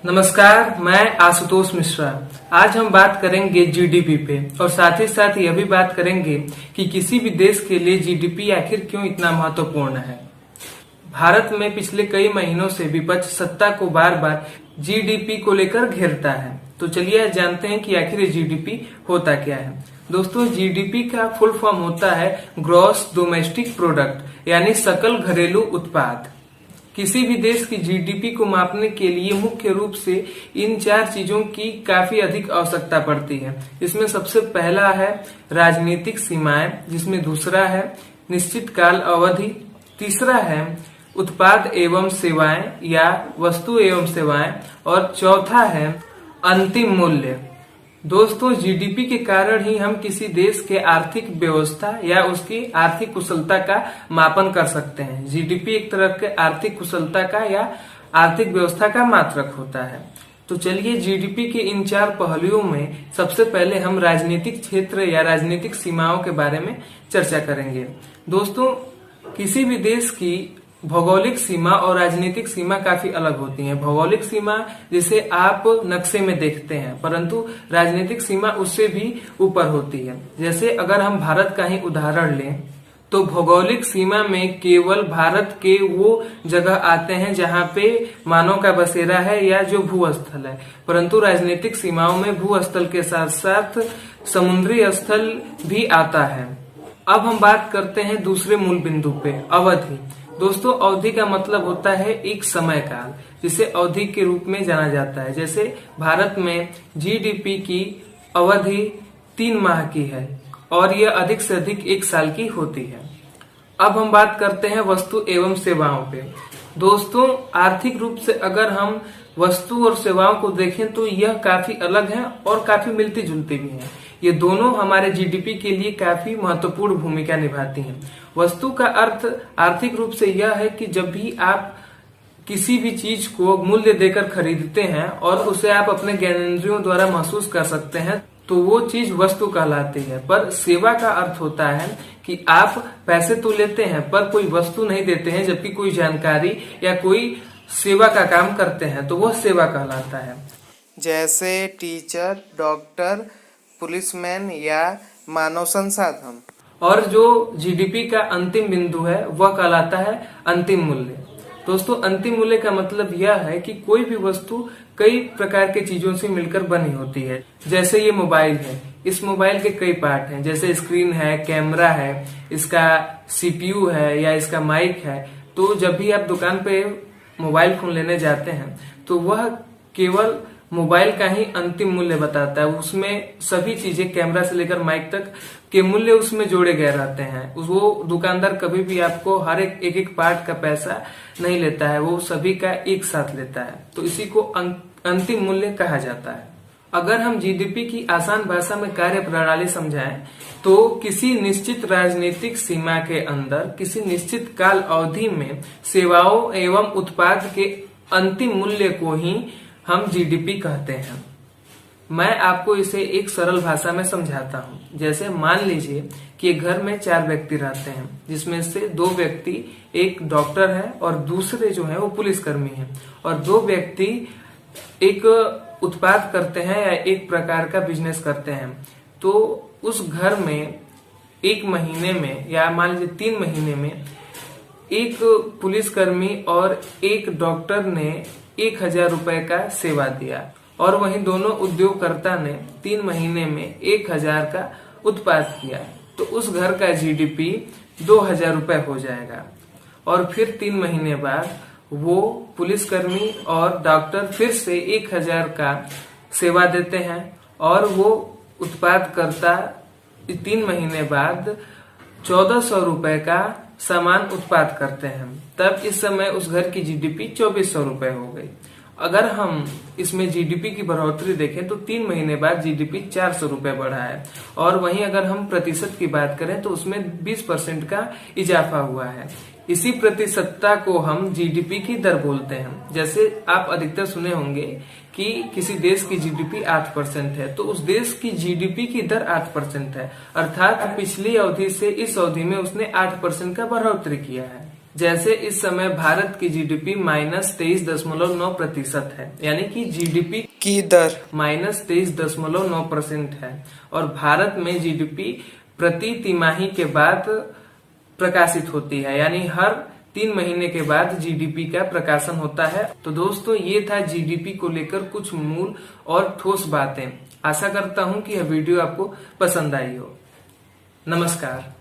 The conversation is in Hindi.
नमस्कार, मैं आशुतोष मिश्रा। आज हम बात करेंगे जीडीपी पे और साथ ही साथ यह भी बात करेंगे कि किसी भी देश के लिए जीडीपी आखिर क्यों इतना महत्वपूर्ण है। भारत में पिछले कई महीनों से विपक्ष सत्ता को बार बार जीडीपी को लेकर घेरता है। तो चलिए जानते हैं कि आखिर जीडीपी होता क्या है। दोस्तों, जीडीपी का फुल फॉर्म होता है ग्रॉस डोमेस्टिक प्रोडक्ट, यानी सकल घरेलू उत्पाद। किसी भी देश की जीडीपी को मापने के लिए मुख्य रूप से इन चार चीजों की काफी अधिक आवश्यकता पड़ती है। इसमें सबसे पहला है राजनीतिक सीमाएं, जिसमें दूसरा है निश्चित काल अवधि, तीसरा है उत्पाद एवं सेवाएं या वस्तु एवं सेवाएं और चौथा है अंतिम मूल्य। दोस्तों, जीडीपी के कारण ही हम किसी देश के आर्थिक व्यवस्था या उसकी आर्थिक कुशलता का मापन कर सकते हैं। जीडीपी एक तरह के आर्थिक कुशलता का या आर्थिक व्यवस्था का मात्रक होता है। तो चलिए जीडीपी के इन चार पहलुओं में सबसे पहले हम राजनीतिक क्षेत्र या राजनीतिक सीमाओं के बारे में चर्चा करेंगे। दोस्तों, किसी भी देश की भौगोलिक सीमा और राजनीतिक सीमा काफी अलग होती है। भौगोलिक सीमा जिसे आप नक्शे में देखते हैं, परंतु राजनीतिक सीमा उससे भी ऊपर होती है। जैसे अगर हम भारत का ही उदाहरण लें तो भौगोलिक सीमा में केवल भारत के वो जगह आते हैं जहां पे मानव का बसेरा है या जो भूस्थल है, परंतु राजनीतिक सीमाओं में भूस्थल के साथ साथ समुद्री स्थल भी आता है। अब हम बात करते हैं दूसरे मूल बिंदु पे, अवधि। दोस्तों, अवधि का मतलब होता है एक समय काल, जिसे अवधि के रूप में जाना जाता है। जैसे भारत में जीडीपी की अवधि 3 माह की है और यह अधिक से अधिक 1 साल की होती है। अब हम बात करते हैं वस्तु एवं सेवाओं पे। दोस्तों, आर्थिक रूप से अगर हम वस्तु और सेवाओं को देखें तो यह काफी अलग है और काफी मिलती जुलती भी है। ये दोनों हमारे जीडीपी के लिए काफी महत्वपूर्ण भूमिका निभाती हैं। वस्तु का अर्थ आर्थिक रूप से यह है कि जब भी आप किसी भी चीज को मूल्य देकर खरीदते हैं और उसे आप अपने ज्ञानेंद्रियों द्वारा महसूस कर सकते हैं, तो वो चीज वस्तु कहलाती है। पर सेवा का अर्थ होता है कि आप पैसे तो लेते हैं पर कोई वस्तु नहीं देते हैं, जबकि कोई जानकारी या कोई सेवा का काम करते हैं, तो वह सेवा कहलाता है। जैसे टीचर, डॉक्टर, पुलिसमैन या मानव संसाधन। और जो जीडीपी का अंतिम बिंदु है वह कहलाता है अंतिम मूल्य। दोस्तों, अंतिम मूल्य का मतलब यह है कि कोई भी वस्तु कई प्रकार के चीजों से मिलकर बनी होती है। जैसे ये मोबाइल है, इस मोबाइल के कई पार्ट हैं, जैसे स्क्रीन है, कैमरा है, इसका सीपीयू है या इसका माइक है। तो जब भी आप दुकान पे मोबाइल फोन लेने जाते हैं तो वह केवल मोबाइल का ही अंतिम मूल्य बताता है। उसमें सभी चीजें, कैमरा से लेकर माइक तक के मूल्य उसमें जोड़े गए रहते हैं। वो दुकानदार कभी भी आपको हर एक पार्ट का पैसा नहीं लेता है, वो सभी का एक साथ लेता है। तो इसी को अंतिम मूल्य कहा जाता है। अगर हम जीडीपी की आसान भाषा में कार्य प्रणाली समझाएं तो किसी निश्चित राजनीतिक सीमा के अंदर किसी निश्चित काल अवधि में सेवाओं एवं उत्पाद के अंतिम मूल्य को ही हम जीडीपी कहते हैं। मैं आपको इसे एक सरल भाषा में समझाता हूँ। जैसे मान लीजिए कि एक घर में 4 व्यक्ति रहते हैं, जिसमें से 2 व्यक्ति, एक डॉक्टर है और दूसरे जो है वो पुलिसकर्मी है, और 2 व्यक्ति एक उत्पाद करते हैं या एक प्रकार का बिजनेस करते हैं। तो उस घर में 1 महीने में या मान लीजिए 3 महीने में एक पुलिसकर्मी और एक डॉक्टर ने 1000 रुपए का सेवा दिया, और वहीं दोनों उद्योगकर्ता ने 3 महीने में 1000 का उत्पाद किया। तो उस घर का जीडीपी 2000 रुपए हो जाएगा। और फिर 3 महीने बाद वो पुलिसकर्मी और डॉक्टर फिर से 1000 का सेवा देते हैं, और वो उत्पादकर्ता 3 महीने बाद 1400 रुपए का सामान उत्पाद करते हैं। तब इस समय उस घर की जीडीपी 2400 रुपए हो गई। अगर हम इसमें जीडीपी की बढ़ोतरी देखें तो 3 महीने बाद जीडीपी 400 रुपए बढ़ा है, और वहीं अगर हम प्रतिशत की बात करें तो उसमें 20% का इजाफा हुआ है। इसी प्रतिशतता को हम जीडीपी की दर बोलते हैं। जैसे आप अधिकतर सुने होंगे कि किसी देश की जीडीपी 8% है, तो उस देश की जीडीपी की दर 8% है, अर्थात पिछली अवधि से इस अवधि में उसने 8% का बढ़ोतरी किया है। जैसे इस समय भारत की जीडीपी -23.9% है, यानी कि जीडीपी की दर -23.9% है। और भारत में जीडीपी प्रति तिमाही के बाद प्रकाशित होती है, यानी हर 3 महीने के बाद जीडीपी का प्रकाशन होता है। तो दोस्तों, ये था जीडीपी को लेकर कुछ मूल और ठोस बातें। आशा करता हूं कि यह वीडियो आपको पसंद आई हो। नमस्कार।